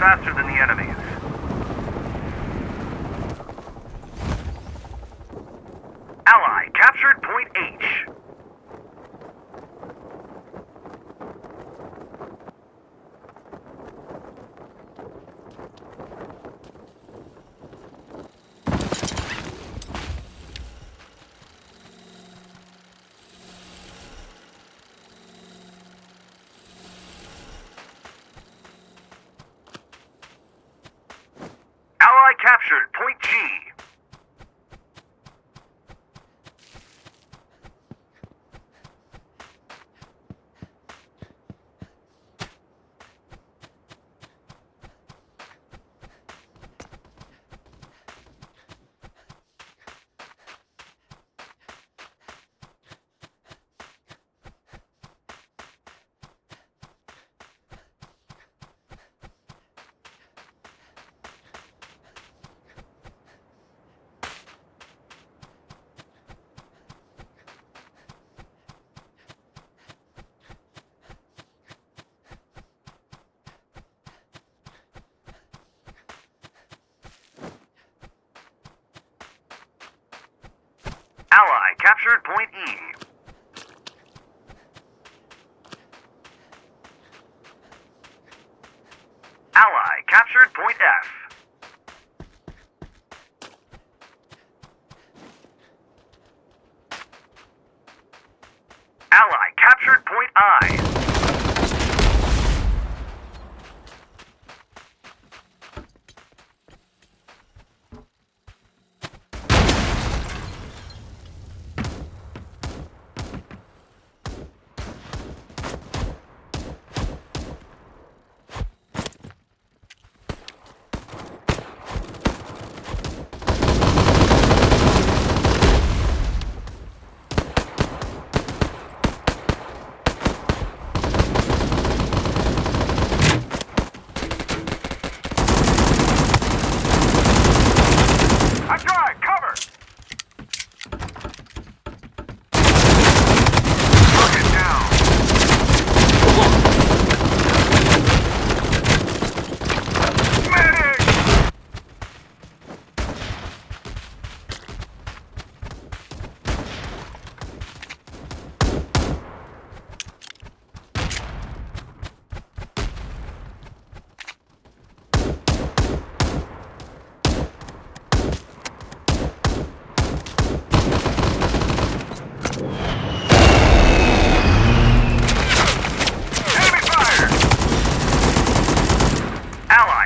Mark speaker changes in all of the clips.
Speaker 1: faster than the enemies. Ally captured Point H. Ally captured Point G. Ally captured Point E. Ally captured Point F. Ally captured Point I.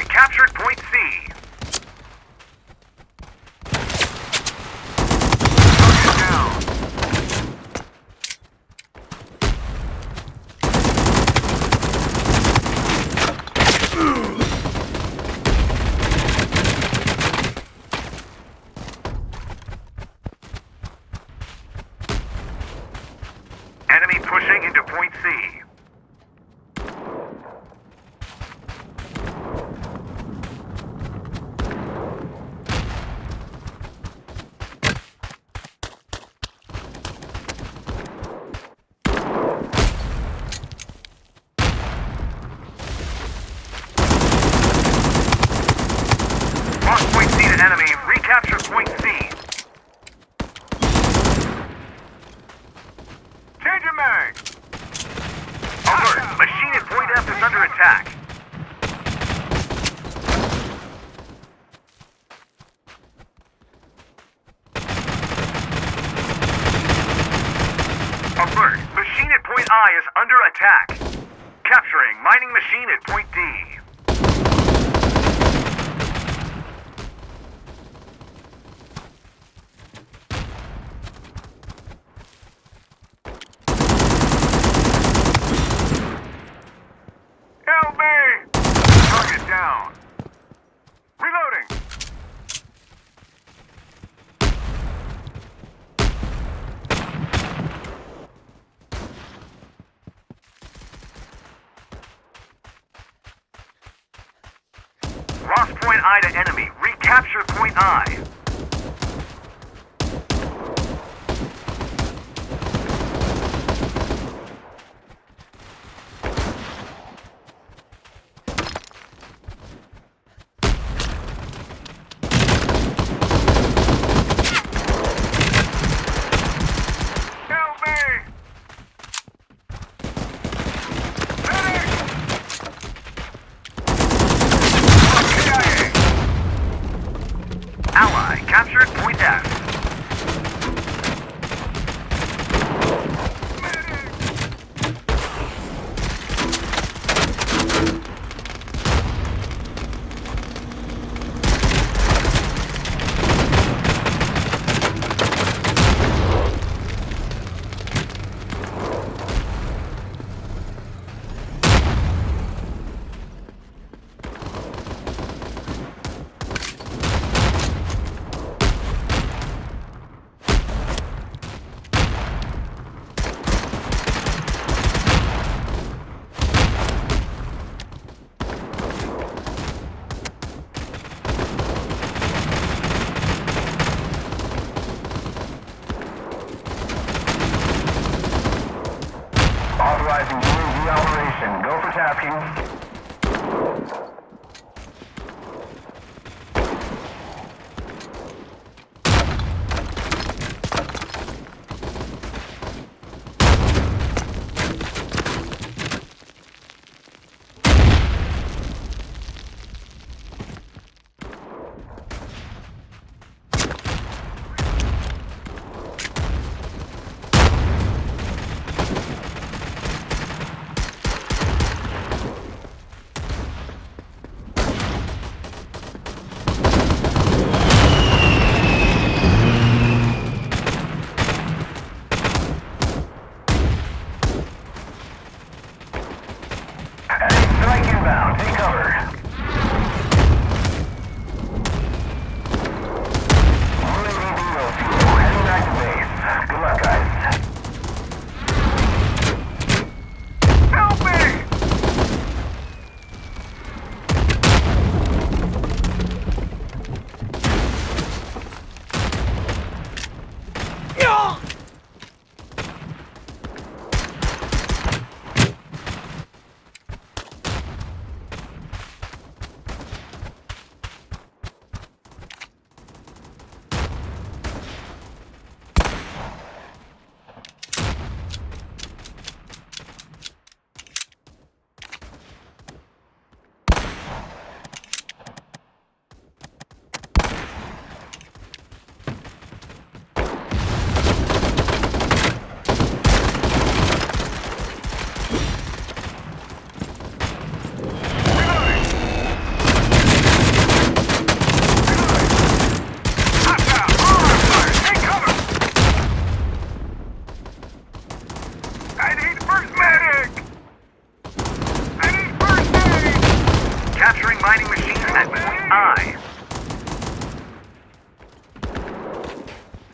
Speaker 1: Captured Point C. Target down. Enemy pushing into Point C. Lost Point C to enemy. Recapture Point C. Changing mag. Alert. Machine at Point F is under attack. Alert. Machine at Point I is under attack. Capturing mining machine at Point D. Help me! Target down. Reloading. Lost Point I to enemy. Recapture Point I. captured point F.
Speaker 2: Authorizing UAV operation. Go for tasking. Strike inbound. Take cover. UAV Eagle fuel. Heading back to base. Good luck, guys.
Speaker 1: Help me! Capturing mining machines at point I.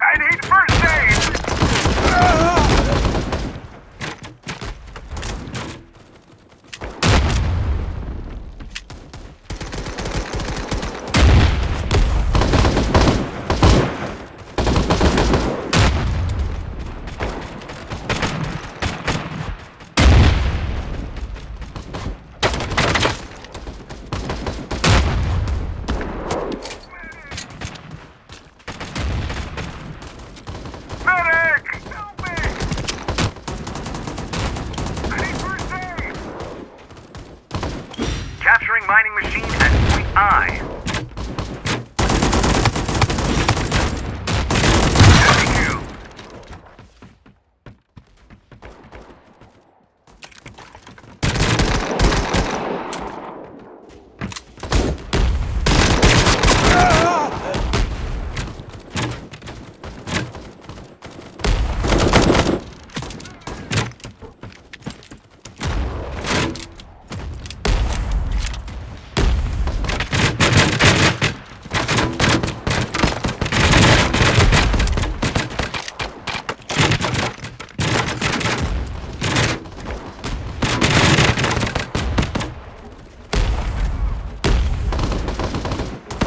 Speaker 1: I need first aid! Capturing mining machine at point I.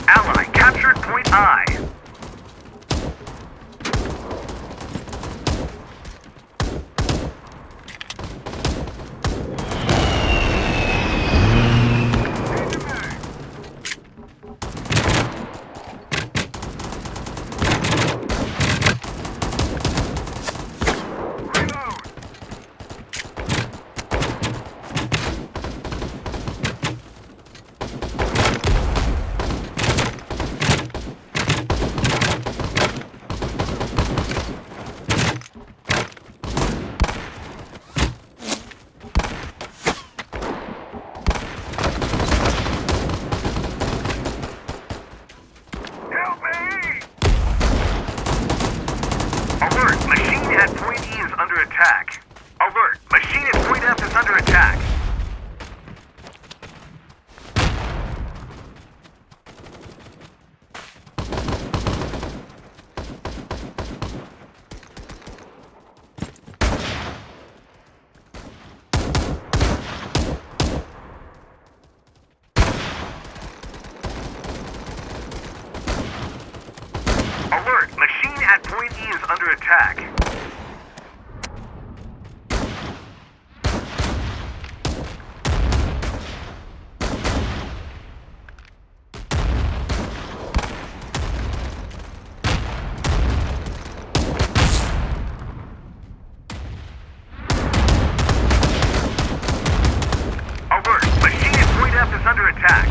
Speaker 1: Ally captured point I. Alert! Machine at point E is under attack. Alert! Machine at point F is under attack.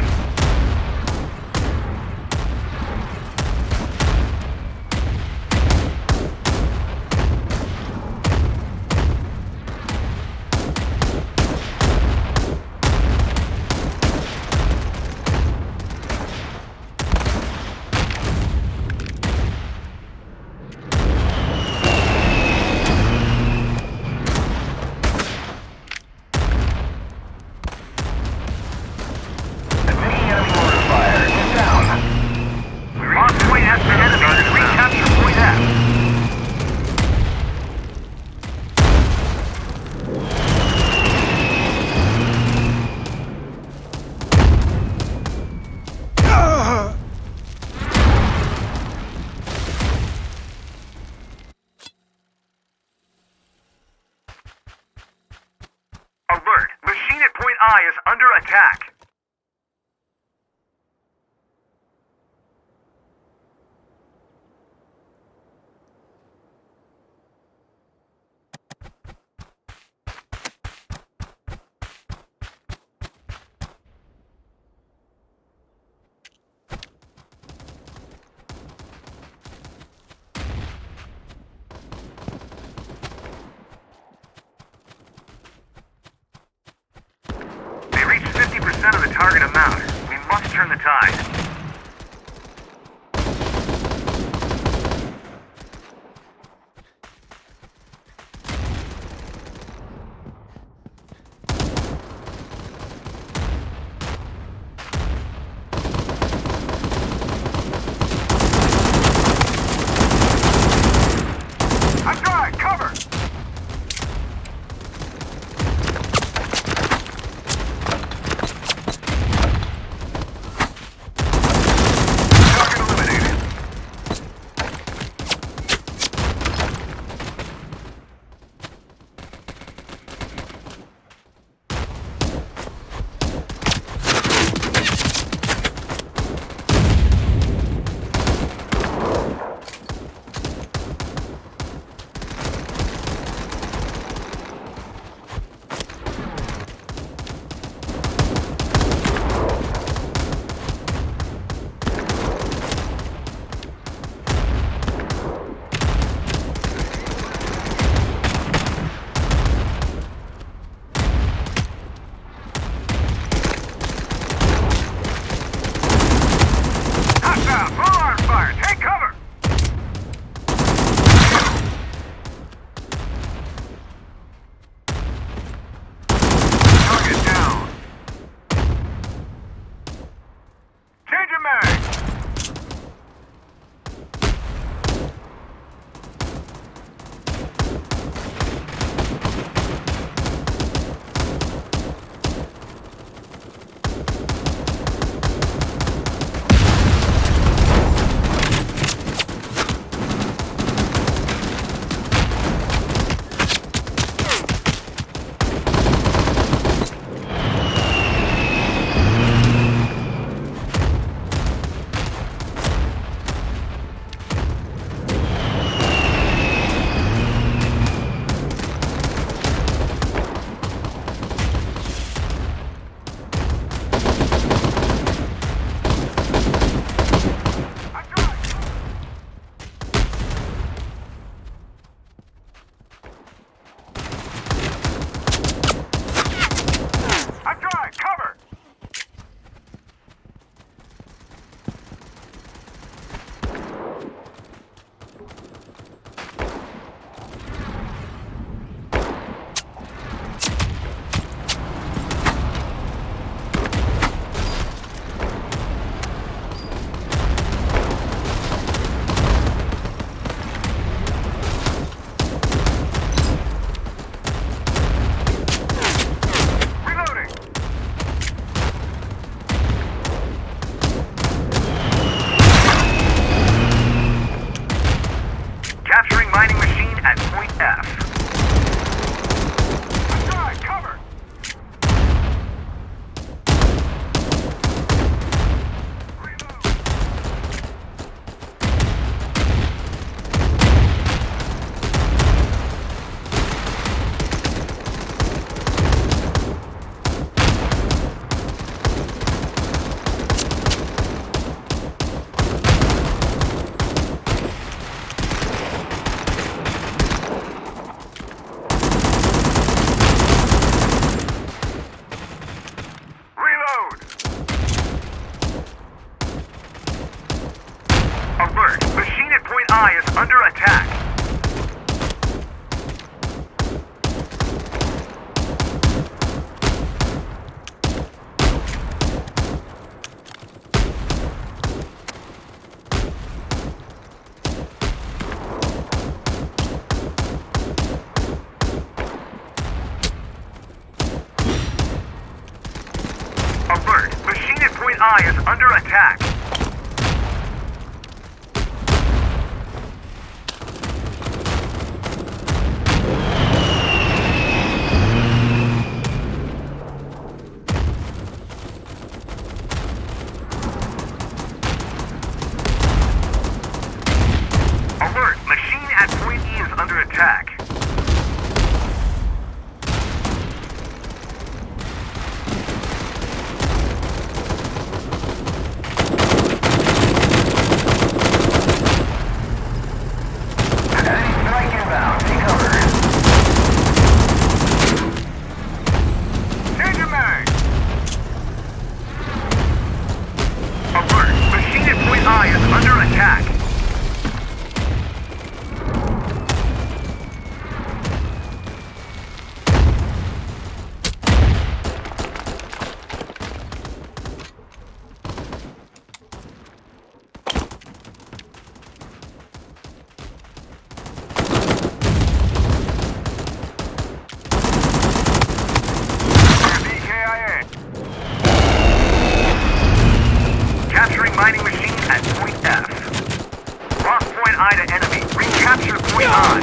Speaker 2: Admitting enemy mortar fire. Get down.
Speaker 1: Lost point F to enemy. Recapture point F. Alert! Machine at point I is under attack. They reached 50% of the target amount. We must turn the tide. I'm dry! Cover! at point E is under attack.
Speaker 2: Enemy strike inbound. Take cover.
Speaker 1: Change your mag! Alert! Machine at point I is under attack. Capturing mining machine at point F. Lost point I to enemy. Recapture point I.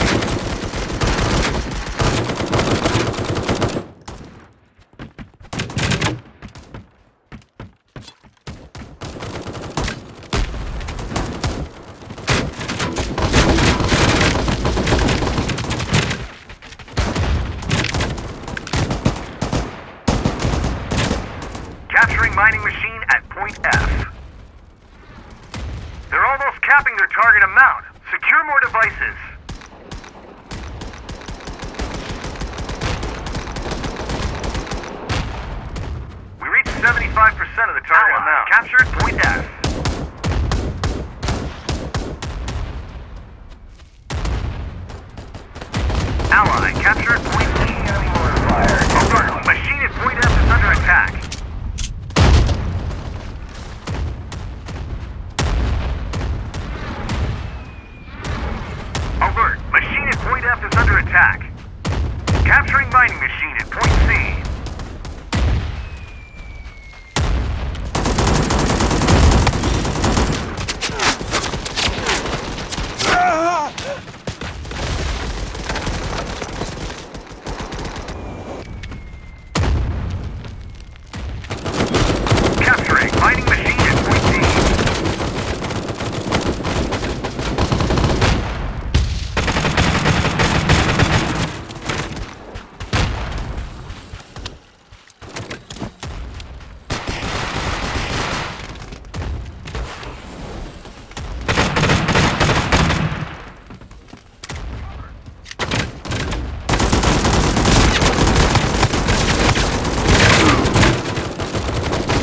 Speaker 1: Capturing mining machine at point F. They're almost capping their target amount. Secure more devices. We reached 75% of the target amount. Captured point F. Ally captured point C.
Speaker 2: Enemy mortar fire.
Speaker 1: Alert! Machine at point F is under attack. Alert! Machine at point F is under attack. Capturing mining machine at point C. Capturing mining machine at point D.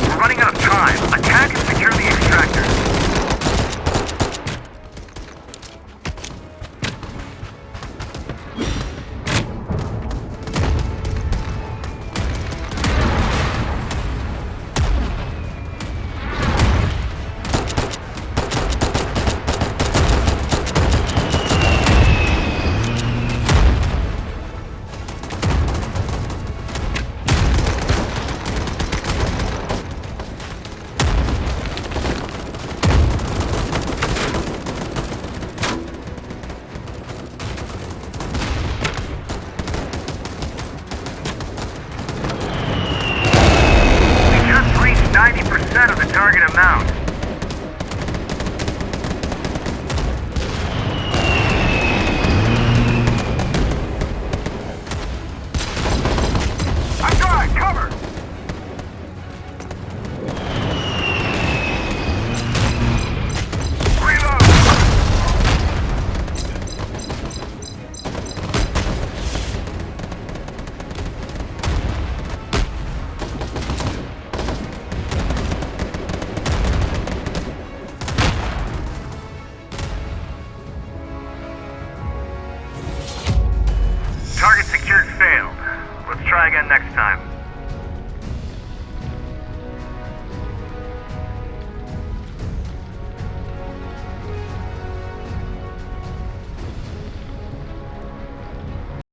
Speaker 1: We're running out of time. Attack and secure the extractor. We just reached 90% of the target amount.